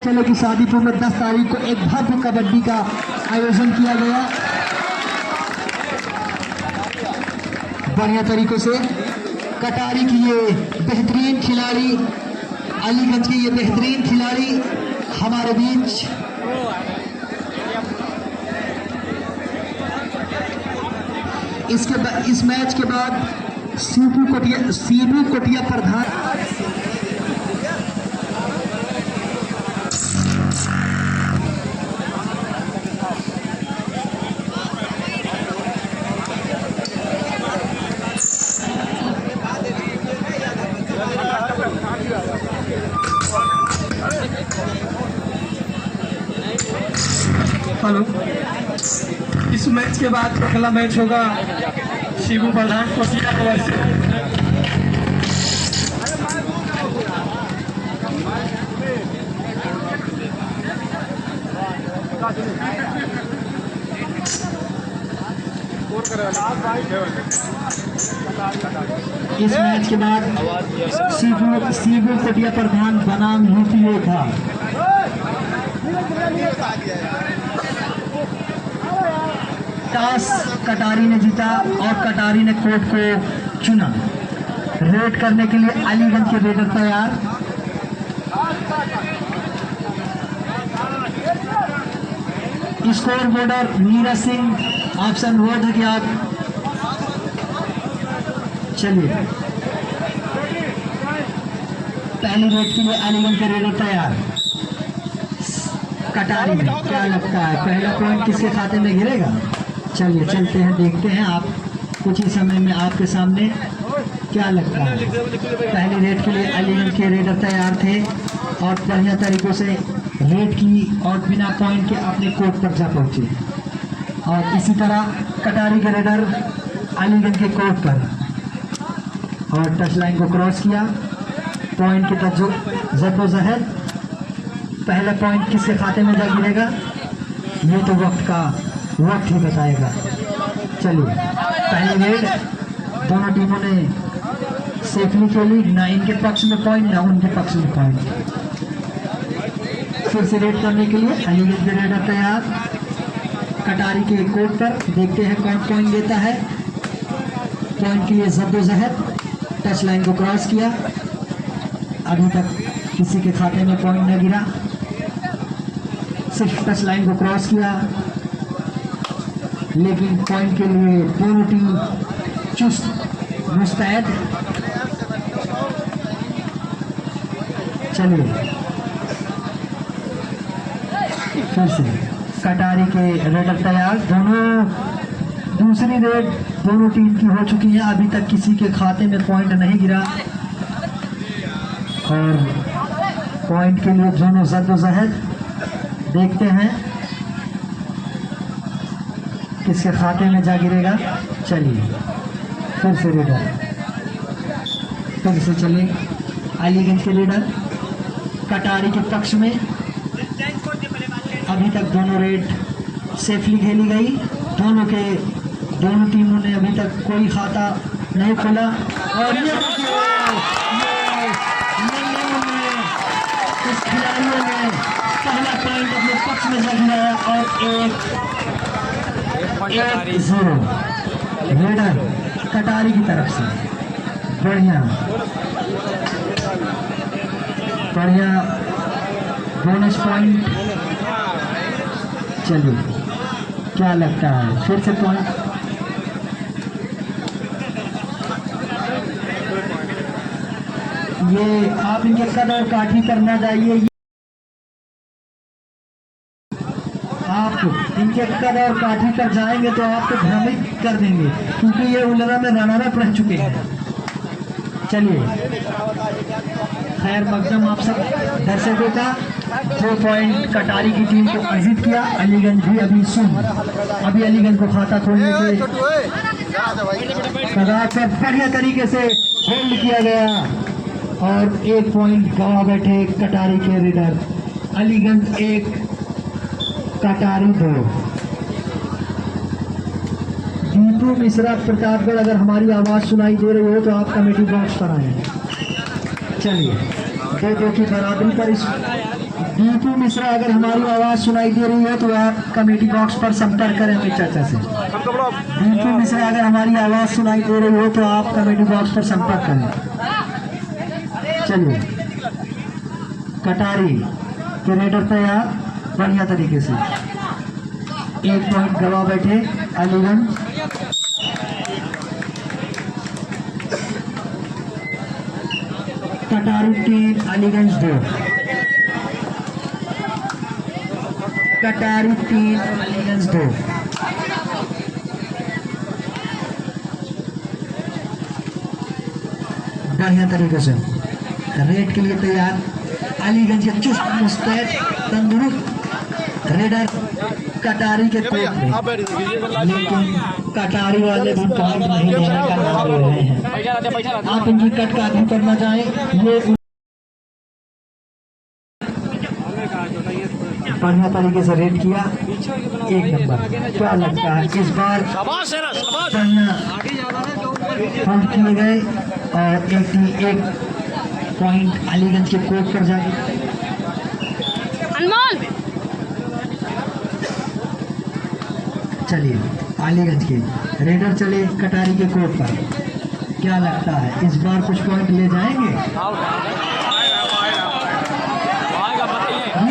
चलो कि शादीपुर में 10 तारीख को एक भव्य कबड्डी का आयोजन किया गया बढ़िया तरीकों से। कटारी की ये बेहतरीन खिलाड़ी, अलीगंज की ये बेहतरीन खिलाड़ी हमारे बीच इस मैच के बाद सीबू कोटिया प्रधान हेलो, इस मैच के बाद अगला मैच होगा शिबू प्रधान कोटिया वर्ष। इस मैच के बाद सीबू कोटिया प्रधान बनाम यूपीओ था। टॉस कटारी ने जीता और कटारी ने कोर्ट को चुना। रेड करने के लिए अलीगंज के रेडर तैयार। Score border Neeraj Singh option word है कि आप चलिए। पहली रेड के लिए अलीगंज के रेडर तैयार। कटारी में क्या लगता है पहला पॉइंट किसके खाते में गिरेगा? चलिए चलते हैं, देखते हैं। आप कुछ ही समय में आपके सामने क्या लगता है। पहली रेड के लिए अलीगंज के रेडर तैयार थे और बढ़िया तरीकों से रेड की और बिना पॉइंट के अपने कोर्ट पर जा पहुंचे। और इसी तरह कटारी के रेडर अलीगंज के कोर्ट पर और टच लाइन को क्रॉस किया। पॉइंट की जद्दोजहद, पहला पॉइंट किसके खाते में जा गिरेगा ये तो वक्त ही बताएगा। चलिए, पहली रेड दोनों टीमों ने सेफली खेली, ना इनके पक्ष में पॉइंट ना उनके पक्ष में पॉइंट। फिर से रेड करने के लिए अलीगंज के रेडर तैयार। कटारी के कोर्ट पर देखते हैं कौन पॉइंट देता है। पॉइंट के लिए जद्दोजहद, टच लाइन को क्रॉस किया। अभी तक किसी के खाते में पॉइंट न गिरा, सिर्फ टच लाइन को क्रॉस किया। लेकिन पॉइंट के लिए दोनों टीम चुस्त मुस्तैद। चलिए फिर से कटारी के रेडर तैयार। दूसरी रेड दोनों टीम की हो चुकी है। अभी तक किसी के खाते में पॉइंट नहीं गिरा और पॉइंट के लिए दोनों जद्दोजहद। देखते हैं किसके खाते में जा गिरेगा। चलिए फिर से रेडर, फिर से चलिए अलीगंज के रेडर कटारी के पक्ष में। अभी तक दोनों रेड सेफली खेली गई। दोनों टीमों ने अभी तक कोई खाता नहीं खोला और इस खिलाड़ियों ने पहला पॉइंट अपने पक्ष में गिराया और 1-0 रेडर कटारी की तरफ से। बढ़िया बोनस पॉइंट। चलिए क्या लगता है फिर से पॉइंट। ये आप इनके कद और काठी करना चाहिए। आप इनके कद और काठी पर जाएंगे तो आपको भ्रमित कर देंगे क्योंकि ये उलरा में रनर रह चुके हैं। चलिए खैर मकदम आप सब दर्शकों का। 2 पॉइंट कटारी की टीम को अर्जित किया। अलीगंज भी अभी अलीगंज को खाता खोलने के कगार पर बढ़िया तरीके से होल्ड किया गया और 1 पॉइंट गवा बैठे कटारी के रेडर। अलीगंज 1 कटारी 2। दीपू मिश्रा प्रतापगढ़, अगर हमारी आवाज सुनाई दे रही हो तो आप कमेटी बॉक्स पर आए। चलिए 2-2 की बराबरी पर इस दीपू मिश्रा, अगर हमारी आवाज सुनाई दे रही है तो आप कमेटी बॉक्स पर संपर्क करें अमित चाचा से। दीपू मिश्रा, अगर हमारी आवाज सुनाई दे रही हो तो आप कमेटी बॉक्स पर संपर्क करें। चलिए, कटारी के रेडर तैयार बढ़िया तरीके से, 1 पॉइंट गवा बैठे अलीगंज। कटारी 3 अलीगंज 2। कटारी 3 अलीगंज 2। बढ़िया तरीके से रेड के लिए तैयार अलीगंज के चुस्त मुस्तैद तंदुरुस्त रेडर कटारी के कोर्ट में, लेकिन कटारी वाले भी पॉइंट नहीं देने का नाम ले रहे हैं। आप इनकी कट का आदमी करना चाहें, ये बढ़िया तरीके से रेड किया, 1 नंबर। क्या लगता है इस बार पॉइंट किए गए और 1 पॉइंट अलीगंज के कोर्ट पर जाके। अनमोल चलिए, अलीगंज के रेडर चले कटारी के कोर्ट पर। क्या लगता है इस बार कुछ पॉइंट ले जाएंगे?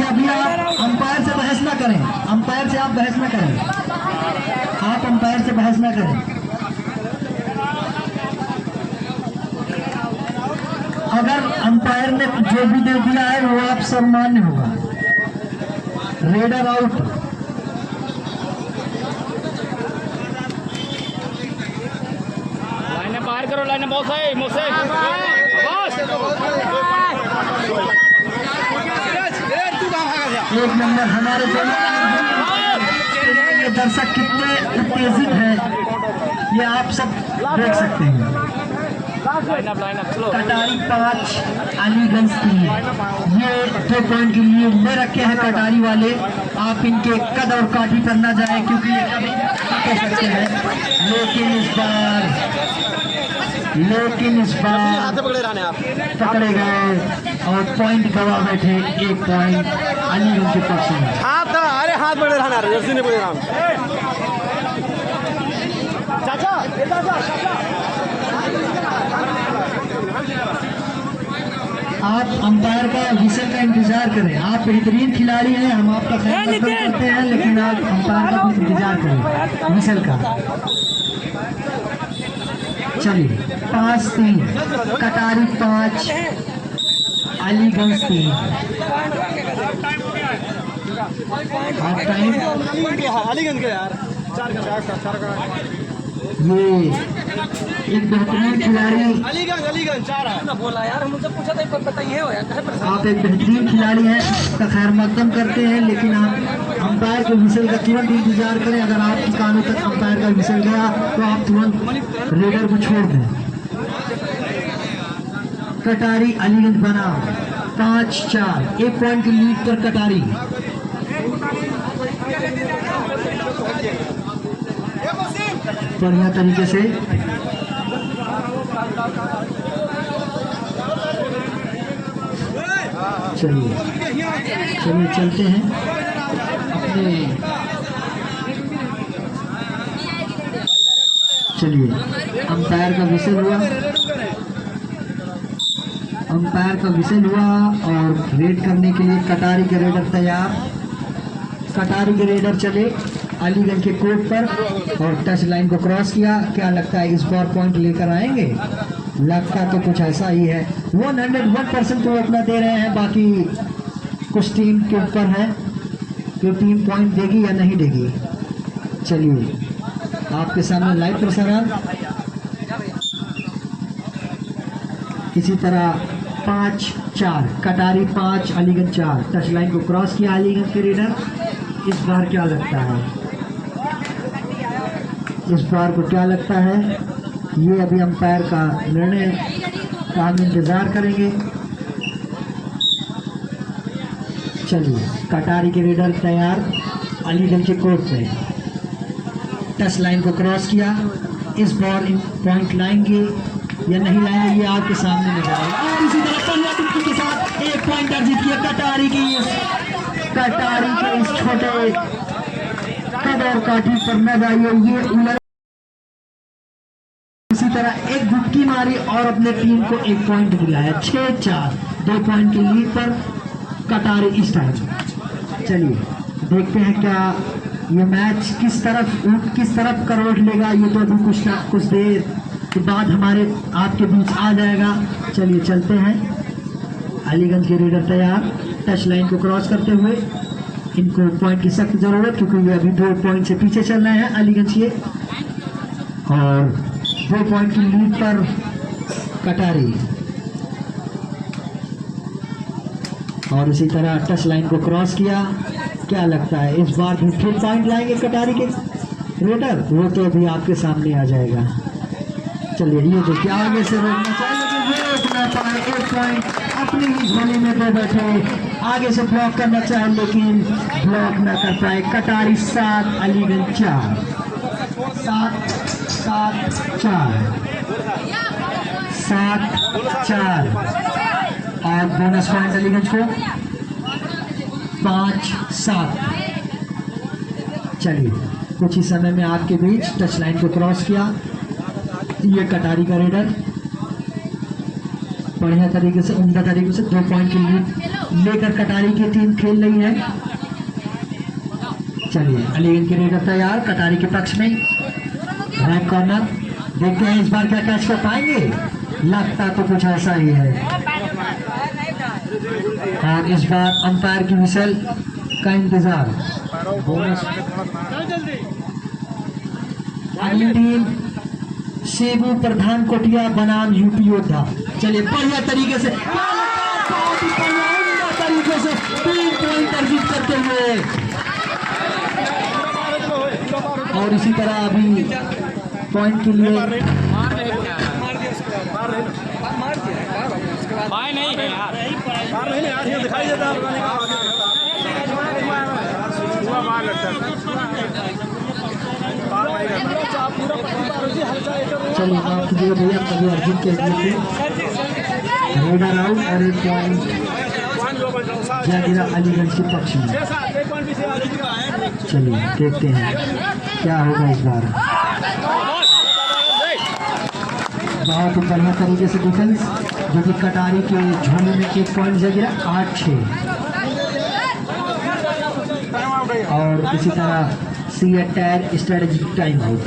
अभी आप अंपायर से बहस ना करें, अंपायर से आप बहस ना करें, आप अंपायर से बहस ना करें। अगर अंपायर ने जो भी दे दिया है वो आप सब मान्य होगा। Raider out. लाइन बाहर करो, लाइन बहुत सही मोसे एक नंबर हमारे ये दर्शक कितने उत्तेजित हैं ये आप सब देख सकते हैं। कटारी 5 अलीगंज 3, ये 2 पॉइंट के लिए ले रखे हैं कटारी वाले। आप इनके कद और काठी पर ना जाए क्योंकि ये कभी कह सकते हैं, लेकिन इस बार पकड़े गए और पॉइंट गवा बैठे। 1 पॉइंट अलीगंज के पक्ष में। अरे हाथ बड़े रहना जर्सी नहीं बोले राम आप अंपायर का विषय का इंतजार करें। आप बेहतरीन खिलाड़ी हैं, हम आपका खैर करते हैं, लेकिन आप अंपायर का भी इंतजार करें विषय का। चलिए, 5-3 कटारी 5 अलीगंज 3। Half time. अलीगंज के यार ये एक बेहतरीन खिलाड़ी, अलीगंज 4 बोला यार, हम उनसे पूछा था बताइए हो यार। आप एक बेहतरीन खिलाड़ी हैं, का खैर मकदम करते हैं, लेकिन आप अंपायर के विषय का तुरंत इंतजार करें। अगर आपकी कानों तक अंपायर का विषय गया तो आप तुरंत रेडर को छोड़ दें। कटारी अलीगंज बना 5-4, 1 पॉइंट की लीड पर कटारी। बढ़िया तरीके से चलिए चलते हैं अपने। चलिए, अंपायर का विषय हुआ, अंपायर का विषय हुआ और रेड करने के लिए कटारी के रेडर तैयार। कटारी के रेडर चले अलीगंज के कोर्ट पर और टच लाइन को क्रॉस किया। क्या लगता है इस बार पॉइंट लेकर आएंगे? लगता तो कुछ ऐसा ही है। 101% वो अपना दे रहे हैं, बाकी कुछ टीम के ऊपर है कि टीम पॉइंट देगी या नहीं देगी। चलिए, आपके सामने लाइव प्रसारण इसी तरह 5-4 कटारी 5 अलीगंज 4। टच लाइन को क्रॉस किया अलीगंज के रेडर। इस बार क्या लगता है, इस बार को क्या लगता है? ये अभी अंपायर का निर्णय का हम इंतजार करेंगे। चलिए, कटारी के रेडर तैयार अलीगंज के कोर्ट पे। टच लाइन को क्रॉस किया। इस बार इन पॉइंट लाएंगे या नहीं लाएंगे ये आपके सामने नजर आएगा। और इसी तरह के साथ 1 पॉइंट अर्जित किया कटारी की कटारी के इस छोटे कद और काठी पर न जाइए, ये उलट इसी तरह एक गुटकी मारी और अपने टीम को 1 पॉइंट दिलाया। 6-4 2 पॉइंट की लीड पर कटारी इस टाइम। चलिए देखते हैं क्या ये मैच किस तरफ करवट लेगा। ये तो अभी कुछ देर के बाद हमारे आपके बीच आ जाएगा। चलिए चलते हैं। अलीगंज के रेडर तैयार, टच लाइन को क्रॉस करते हुए। इनको पॉइंट की सख्त जरूरत, क्योंकि ये अभी 2 पॉइंट से पीछे चल रहे हैं अलीगंज के, और 2 पॉइंट की लीड पर कटारी। और इसी तरह टच लाइन को क्रॉस किया। क्या लगता है इस बार भी फिर पॉइंट लाएंगे कटारी के रेडर? वो तो अभी आपके सामने आ जाएगा। चलिए ये देखिए आगे से रोकना चाहिए, रोक ना पाए। 1 पॉइंट अपनी ही झोली में दे बैठे, आगे से ब्लॉक करना चाहे लेकिन ब्लॉक ना कर पाए। कटारी 7 अलीगंज 4। 7-4 और बोनस पॉइंट अलीगंज को 5-7। चलिए कुछ ही समय में आपके बीच टच लाइन को क्रॉस किया। ये कटारी का रेडर बढ़िया तरीके से, उम्दा तरीके से 2 पॉइंट की लीड लेकर कटारी की टीम खेल रही है। चलिए अलीगंज के रेडर तैयार, कटारी के पक्ष में राइट कॉर्नर। देखते हैं इस बार क्या कैच कर पाएंगे। लगता तो कुछ ऐसा ही है। और इस बार अंपायर की विसल का इंतजार। बोनस अगली टीम सेबू प्रधान कोटिया बनाम यूपी योद्धा। चलिए बढ़िया तरीके से, तरीके से 3 पॉइंट अर्जित करते हुए, और इसी तरह अभी पॉइंट के लिए नहीं है यार, दिखाई देता चलिए माफ कीजिएगा भैया, कभी अर्जुन के रेडर आउट और 1 पॉइंट जागिरा अलीगंज के पक्ष में। चलिए देखते हैं क्या होगा इस बार। बहुत ही बढ़िया तरीके से डिफेंस, जो कि कटारी के झोले में 1 पॉइंट जागिरा। 8-6 और इसी तरह सीएटर स्ट्रेटेजिक टाइम आउट।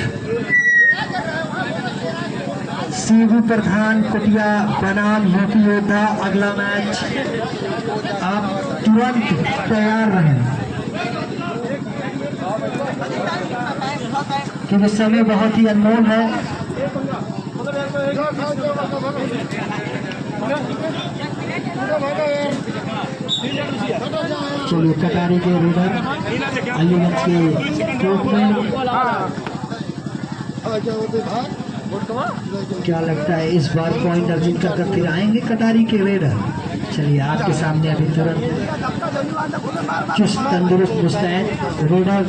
सेबू प्रधान कोटिया बनाम यूपी योद्धा, अगला मैच आप तुरंत तैयार रहें, क्योंकि समय बहुत ही अनमोल है। चलिए कटारी के रेडर अलीगंज के कोर्ट में, क्या लगता है इस बार पॉइंट अर्जित कर फिर आएंगे कटारी के रेडर? चलिए आपके सामने अभी तुरंत चुस्त तंदुरुस्त मुस्तैद रेडर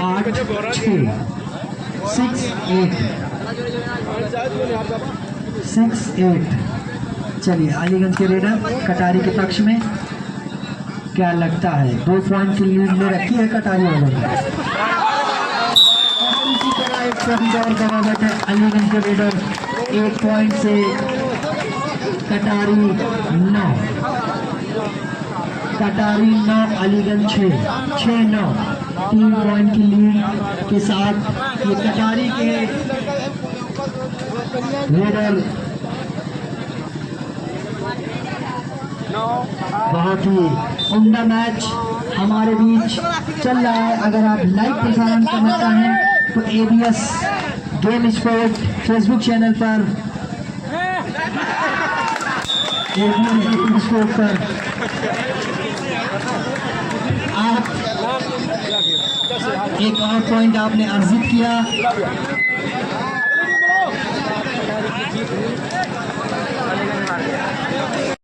8-6 6-8। चलिए अलीगंज के रेडर कटारी के पक्ष में। क्या लगता है 2 पॉइंट की लीड ले रखी है कटारी वालों ने। इसी तरह एक पॉइंट और दबा बैठे अलीगंज के रेडर 1 पॉइंट से कटारी 9 अलीगंज 6-9 3 पॉइंट की लीड के साथ ये कटारी के रेडर बहुत ही उम्दा मैच हमारे बीच चल रहा है। अगर आप लाइव प्रसारण करना चाहें तो ABS game sport Facebook channel पर, ABS स्पोर्ट पर आप एक और पॉइंट आपने अर्जित किया।